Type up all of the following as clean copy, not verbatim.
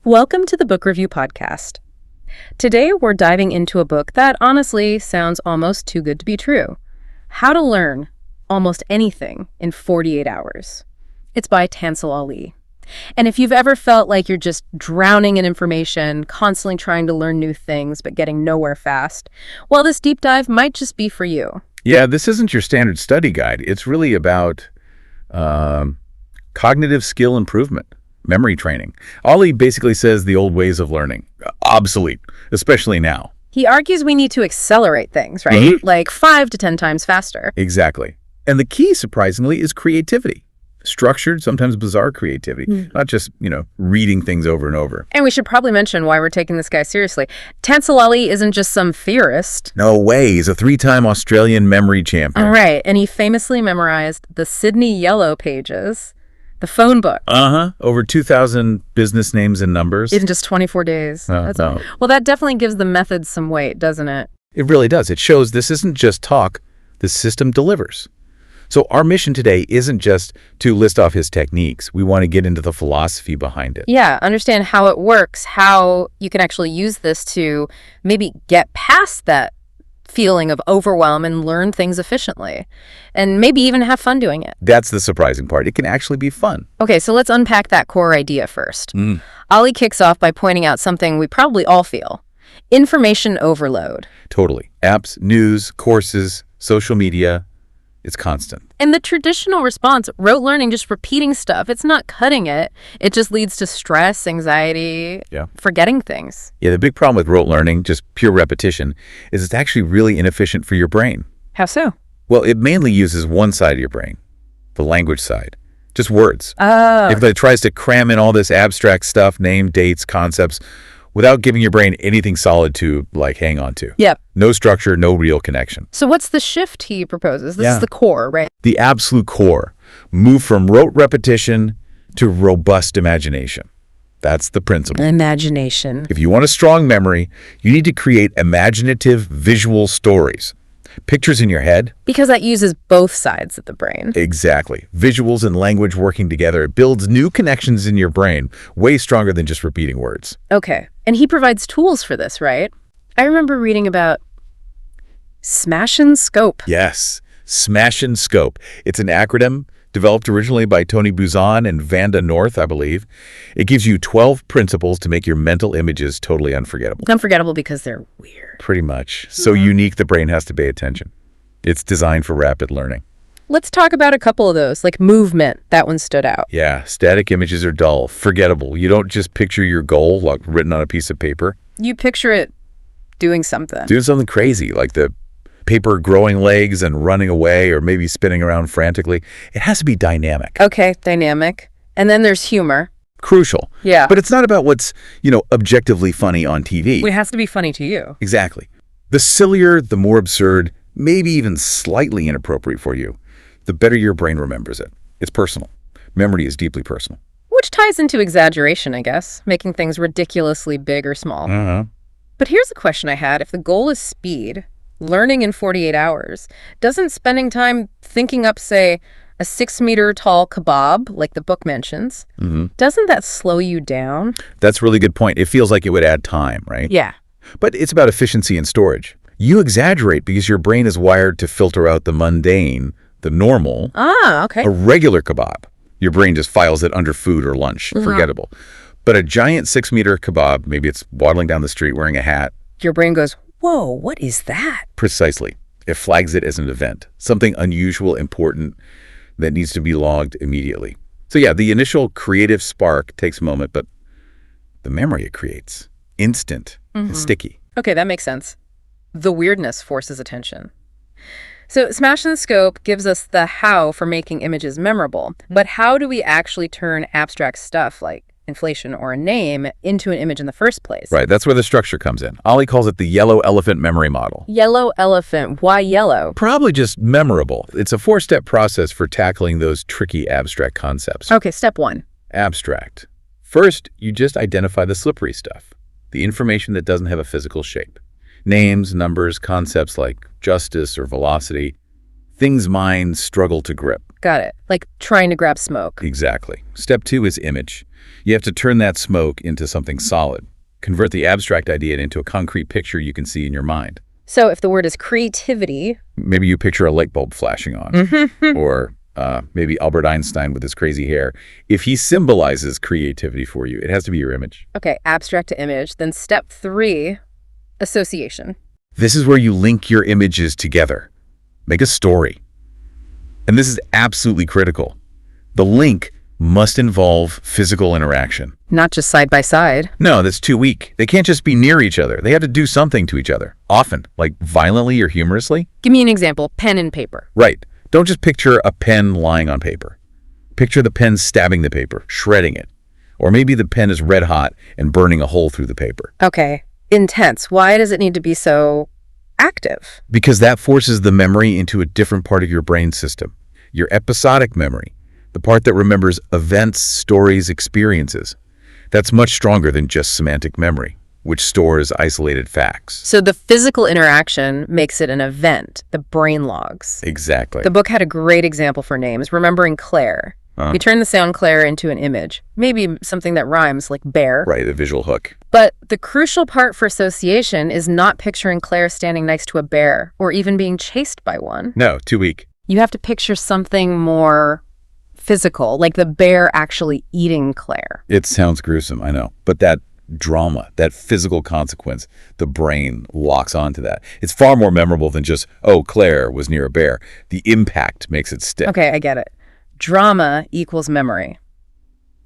Welcome to the Book Review Podcast. Today we're diving into a book that honestly sounds almost too good to be true. How to Learn Almost Anything in 48 Hours. It's by Tansel Ali. And if you've ever felt like you're just drowning in information, constantly trying to learn new things but getting nowhere fast, well, this deep dive might just be for you. Yeah, this isn't your standard study guide. It's really about cognitive skill improvement. Memory training. Ali basically says the old ways of learning, obsolete, especially now. He argues we need to accelerate things, right? Mm-hmm. Like 5 to 10 times faster. Exactly. And the key, surprisingly, is creativity. Structured, sometimes bizarre creativity. Not just, reading things over and over. And we should probably mention why we're taking this guy seriously. Tansel Ali isn't just some theorist. No way. He's a 3-time Australian memory champion. All right. And he famously memorized the Sydney Yellow Pages, the phone book. Over 2,000 business names and numbers. In just 24 days. No. Well, that definitely gives the method some weight, doesn't it? It really does. It shows this isn't just talk. The system delivers. So our mission today isn't just to list off his techniques. We want to get into the philosophy behind it. Yeah, understand how it works, how you can actually use this to maybe get past that feeling of overwhelm and learn things efficiently, and maybe even have fun doing it. That's the surprising part. It can actually be fun. Okay, so let's unpack that core idea first. Ali kicks off by pointing out something we probably all feel: information overload. Totally. Apps, news, courses, social media, it's constant. And the traditional response, rote learning, just repeating stuff, it's not cutting it. It just leads to stress, anxiety, forgetting things. Yeah, the big problem with rote learning, just pure repetition, is it's actually really inefficient for your brain. How so? Well, it mainly uses one side of your brain, the language side, just words. Oh. If it tries to cram in all this abstract stuff, name, dates, concepts, without giving your brain anything solid to, hang on to. Yep. No structure, no real connection. So what's the shift he proposes? This is the core, right? The absolute core. Move from rote repetition to robust imagination. That's the principle. Imagination. If you want a strong memory, you need to create imaginative visual stories. Pictures in your head. Because that uses both sides of the brain. Exactly. Visuals and language working together. It builds new connections in your brain, way stronger than just repeating words. Okay. And he provides tools for this, right? I remember reading about Smash and Scope. Yes. Smash and Scope. It's an acronym developed originally by Tony Buzan and Vanda North, I believe. It gives you 12 principles to make your mental images totally unforgettable. Unforgettable because they're weird. Pretty much. So unique the brain has to pay attention. It's designed for rapid learning. Let's talk about a couple of those, like movement. That one stood out. Yeah, static images are dull, forgettable. You don't just picture your goal written on a piece of paper. You picture it doing something. Doing something crazy, like the paper growing legs and running away, or maybe spinning around frantically. It has to be dynamic. Okay, dynamic. And then there's humor. Crucial. Yeah. But it's not about what's, objectively funny on TV. It has to be funny to you. Exactly. The sillier, the more absurd, maybe even slightly inappropriate for you, the better your brain remembers it. It's personal. Memory is deeply personal. Which ties into exaggeration, I guess, making things ridiculously big or small. But here's a question I had. If the goal is speed, learning in 48 hours, doesn't spending time thinking up, say, a 6-meter-tall kebab, like the book mentions, doesn't that slow you down? That's a really good point. It feels like it would add time, right? Yeah. But it's about efficiency and storage. You exaggerate because your brain is wired to filter out the mundane, the normal. Okay. A regular kebab, your brain just files it under food or lunch, forgettable. But a giant 6-meter kebab, maybe it's waddling down the street wearing a hat. Your brain goes, whoa, what is that? Precisely. It flags it as an event, something unusual, important, that needs to be logged immediately. So yeah, the initial creative spark takes a moment, but the memory it creates, instant and sticky. Okay, that makes sense. The weirdness forces attention. So Smash and Scope gives us the how for making images memorable. But how do we actually turn abstract stuff like inflation or a name into an image in the first place? Right, that's where the structure comes in. Ali calls it the yellow elephant memory model. Yellow elephant. Why yellow? Probably just memorable. It's a 4-step process for tackling those tricky abstract concepts. Okay, step 1. Abstract. First, you just identify the slippery stuff, the information that doesn't have a physical shape. Names, numbers, concepts like justice or velocity. things minds struggle to grip. Got it. Like trying to grab smoke. Exactly. Step 2 is image. You have to turn that smoke into something solid. Convert the abstract idea into a concrete picture you can see in your mind. So if the word is creativity... Maybe you picture a light bulb flashing on. Or maybe Albert Einstein with his crazy hair. If he symbolizes creativity for you, it has to be your image. Okay, abstract to image. Then step 3, association. This is where you link your images together. Make a story. And this is absolutely critical. The link must involve physical interaction. Not just side by side. No, that's too weak. They can't just be near each other. They have to do something to each other. Often, like violently or humorously. Give me an example. Pen and paper. Right. Don't just picture a pen lying on paper. Picture the pen stabbing the paper, shredding it. Or maybe the pen is red hot and burning a hole through the paper. Okay. Intense. Why does it need to be so active? Because that forces the memory into a different part of your brain system. Your episodic memory. The part that remembers events, stories, experiences. That's much stronger than just semantic memory, which stores isolated facts. So the physical interaction makes it an event, the brain logs. Exactly. The book had a great example for names, remembering Claire. We turn the sound Claire into an image, maybe something that rhymes like bear. Right, a visual hook. But the crucial part for association is not picturing Claire standing next to a bear or even being chased by one. No, too weak. You have to picture something more physical, like the bear actually eating Claire. It sounds gruesome, I know. But that drama, that physical consequence, the brain locks onto that. It's far more memorable than just, oh, Claire was near a bear. The impact makes it stick. Okay, I get it. Drama equals memory.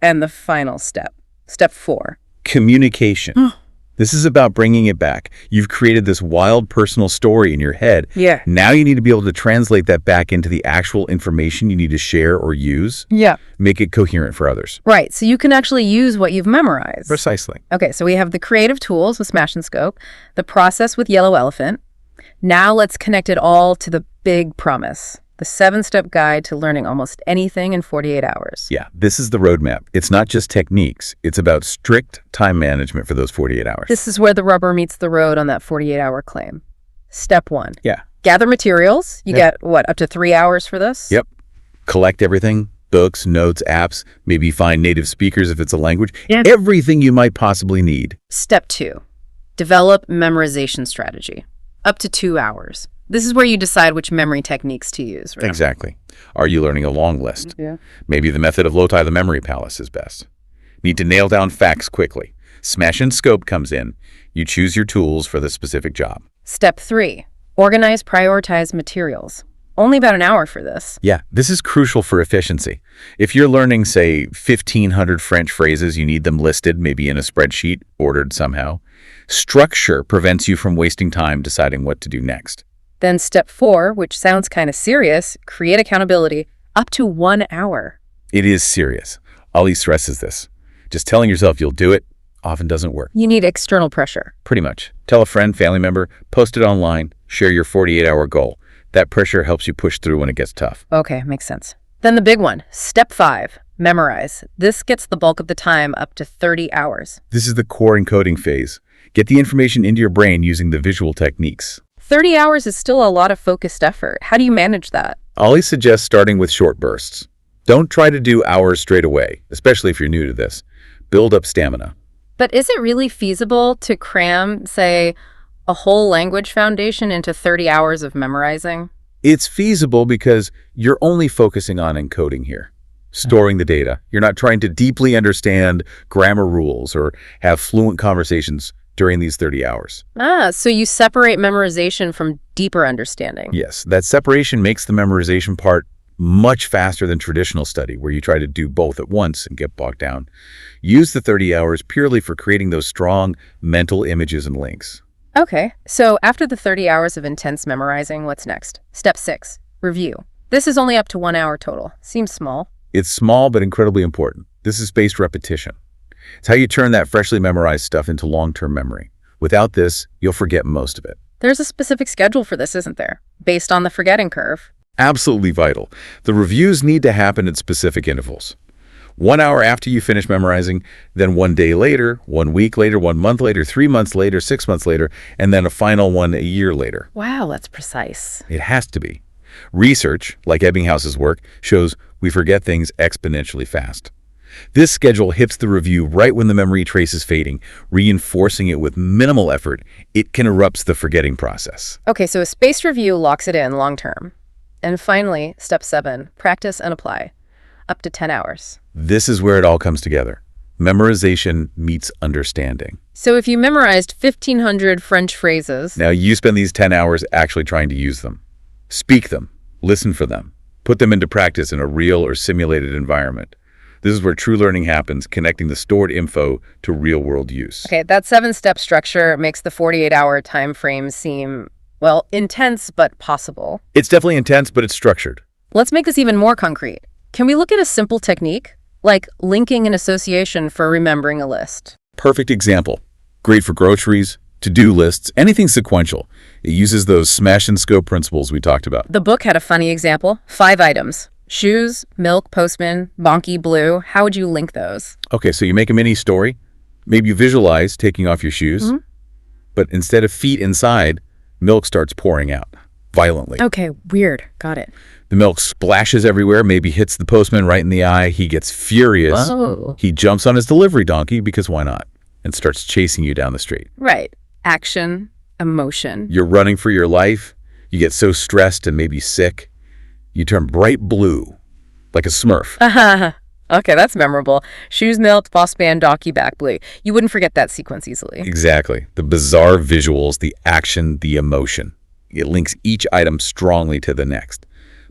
And the final step, step 4. Communication. This is about bringing it back. You've created this wild personal story in your head. Yeah. Now you need to be able to translate that back into the actual information you need to share or use. Yeah. Make it coherent for others. Right, so you can actually use what you've memorized. Precisely. Okay, so we have the creative tools with Smash and Scope, the process with Yellow Elephant. Now let's connect it all to the big promise, the 7-step guide to learning almost anything in 48 hours. Yeah, this is the roadmap. It's not just techniques. It's about strict time management for those 48 hours. This is where the rubber meets the road on that 48-hour claim. Step 1. Yeah. Gather materials. You get, what, up to 3 hours for this? Yep. Collect everything. Books, notes, apps, maybe find native speakers if it's a language. Yeah. Everything you might possibly need. Step 2. Develop memorization strategy. Up to 2 hours. This is where you decide which memory techniques to use, right? Exactly. Are you learning a long list? Yeah. Maybe the method of Lotai the Memory Palace is best. Need to nail down facts quickly. Smash and Scope comes in. You choose your tools for the specific job. Step 3. Organize, prioritize materials. Only about an hour for this. Yeah, this is crucial for efficiency. If you're learning, say, 1,500 French phrases, you need them listed, maybe in a spreadsheet, ordered somehow. Structure prevents you from wasting time deciding what to do next. Then step 4, which sounds kind of serious, create accountability up to 1 hour. It is serious. Ali stresses this. Just telling yourself you'll do it often doesn't work. You need external pressure. Pretty much. Tell a friend, family member, post it online, share your 48-hour goal. That pressure helps you push through when it gets tough. Okay, makes sense. Then the big one, step 5, memorize. This gets the bulk of the time up to 30 hours. This is the core encoding phase. Get the information into your brain using the visual techniques. 30 hours is still a lot of focused effort. How do you manage that? Ali suggests starting with short bursts. Don't try to do hours straight away, especially if you're new to this. Build up stamina. But is it really feasible to cram, say, a whole language foundation into 30 hours of memorizing? It's feasible because you're only focusing on encoding here, storing the data. You're not trying to deeply understand grammar rules or have fluent conversations during these 30 hours. So you separate memorization from deeper understanding. Yes, that separation makes the memorization part much faster than traditional study, where you try to do both at once and get bogged down. Use the 30 hours purely for creating those strong mental images and links. Okay, so after the 30 hours of intense memorizing, what's next? Step 6, review. This is only up to 1 hour total. Seems small. It's small but incredibly important. This is spaced repetition. It's how you turn that freshly memorized stuff into long-term memory. Without this, you'll forget most of it. There's a specific schedule for this, isn't there? Based on the forgetting curve. Absolutely vital. The reviews need to happen at specific intervals. 1 hour after you finish memorizing, then 1 day later, 1 week later, 1 month later, 3 months later, 6 months later, and then a final one a year later. Wow, that's precise. It has to be. Research, like Ebbinghouse's work, shows we forget things exponentially fast. This schedule hits the review right when the memory trace is fading, reinforcing it with minimal effort. It interrupts the forgetting process. Okay, so a spaced review locks it in long term. And finally, step 7, practice and apply. Up to 10 hours. This is where it all comes together. Memorization meets understanding. So if you memorized 1,500 French phrases... Now you spend these 10 hours actually trying to use them. Speak them, listen for them, put them into practice in a real or simulated environment. This is where true learning happens, connecting the stored info to real-world use. Okay, that 7-step structure makes the 48-hour time frame seem, well, intense but possible. It's definitely intense, but it's structured. Let's make this even more concrete. Can we look at a simple technique, like linking an association for remembering a list? Perfect example. Great for groceries, to-do lists, anything sequential. It uses those smash-and-scope principles we talked about. The book had a funny example. 5 items. Shoes, milk, postman, Bonky Blue. How would you link those? Okay, so you make a mini story. Maybe you visualize taking off your shoes. But instead of feet inside, milk starts pouring out violently. Okay, weird. Got it. The milk splashes everywhere, maybe hits the postman right in the eye. He gets furious. Whoa. He jumps on his delivery donkey, because why not? And starts chasing you down the street. Right. Action, emotion. You're running for your life. You get so stressed and maybe sick. You turn bright blue, like a Smurf. Okay, that's memorable. Shoes, milk, postman, donkey, back blue. You wouldn't forget that sequence easily. Exactly. The bizarre visuals, the action, the emotion. It links each item strongly to the next.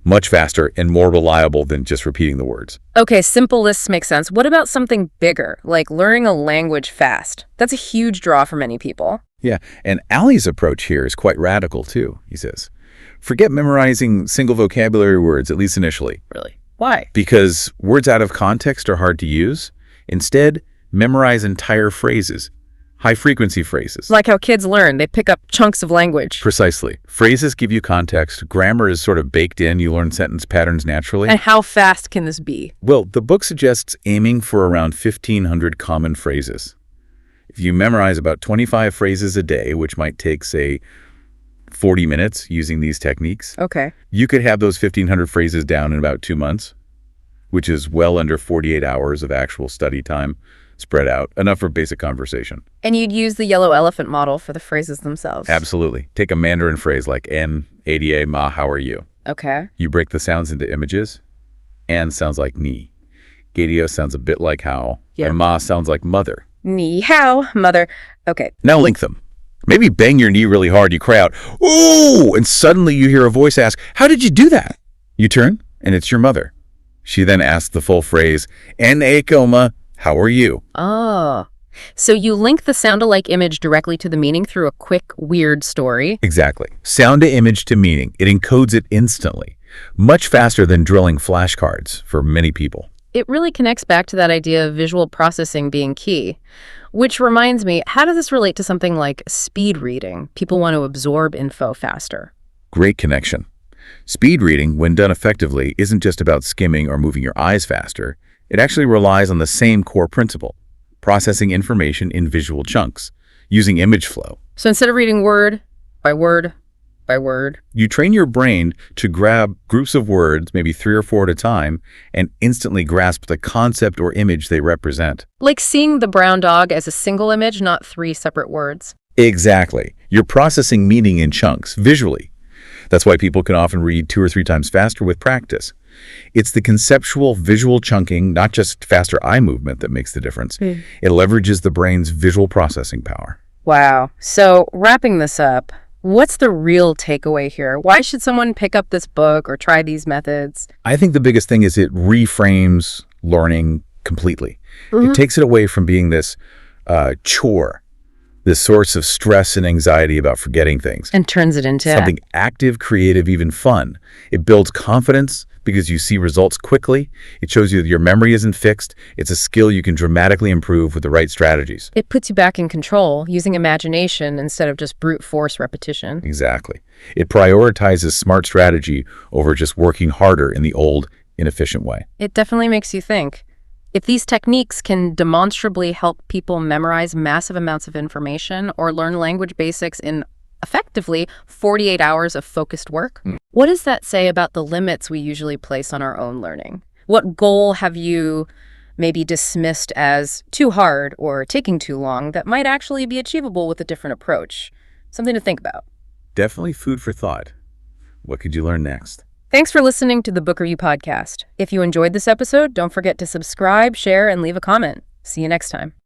Much faster and more reliable than just repeating the words. Okay, simple lists make sense. What about something bigger, like learning a language fast? That's a huge draw for many people. Yeah, and Ali's approach here is quite radical too, he says. Forget memorizing single vocabulary words, at least initially. Really? Why? Because words out of context are hard to use. Instead, memorize entire phrases, high-frequency phrases. Like how kids learn. They pick up chunks of language. Precisely. Phrases give you context. Grammar is sort of baked in. You learn sentence patterns naturally. And how fast can this be? Well, the book suggests aiming for around 1,500 common phrases. If you memorize about 25 phrases a day, which might take, say, 40 minutes using these techniques, Okay. you could have those 1,500 phrases down in about 2 months, which is well under 48 hours of actual study time spread out, enough for basic conversation. And you'd use the yellow elephant model for the phrases themselves. Absolutely. Take a Mandarin phrase like N, ADA, Ma, how are you? Okay. You break the sounds into images. N sounds like ni. Gadio sounds a bit like how. Yeah. And Ma sounds like mother. Ni hao, mother. Okay. Now link them. Maybe bang your knee really hard. You cry out, "Ooh!" And suddenly you hear a voice ask, "How did you do that?" You turn, and it's your mother. She then asks the full phrase, N-A, how are you? Oh. So you link the sound-alike image directly to the meaning through a quick, weird story? Exactly. Sound to image to meaning. It encodes it instantly. Much faster than drilling flashcards for many people. It really connects back to that idea of visual processing being key. Which reminds me, how does this relate to something like speed reading? People want to absorb info faster. Great connection. Speed reading, when done effectively, isn't just about skimming or moving your eyes faster. It actually relies on the same core principle, processing information in visual chunks, using image flow. So instead of reading word by word by word, you train your brain to grab groups of words, maybe 3 or 4 at a time, and instantly grasp the concept or image they represent. like seeing the brown dog as a single image, not 3 separate words. Exactly. You're processing meaning in chunks, visually. That's why people can often read 2 or 3 times faster with practice. It's the conceptual visual chunking, not just faster eye movement, that makes the difference. It leverages the brain's visual processing power. Wow. So wrapping this up, what's the real takeaway here? Why should someone pick up this book or try these methods? I think the biggest thing is it reframes learning completely. It takes it away from being this chore, this source of stress and anxiety about forgetting things. And turns it into Something active, creative, even fun. It builds confidence because you see results quickly. It shows you that your memory isn't fixed. It's a skill you can dramatically improve with the right strategies. It puts you back in control, using imagination instead of just brute force repetition. Exactly. It prioritizes smart strategy over just working harder in the old, inefficient way. It definitely makes you think. If these techniques can demonstrably help people memorize massive amounts of information or learn language basics in effectively 48 hours of focused work. What does that say about the limits we usually place on our own learning? What goal have you maybe dismissed as too hard or taking too long that might actually be achievable with a different approach? Something to think about. Definitely food for thought. What could you learn next? Thanks for listening to the Book Review Podcast. If you enjoyed this episode, don't forget to subscribe, share, and leave a comment. See you next time.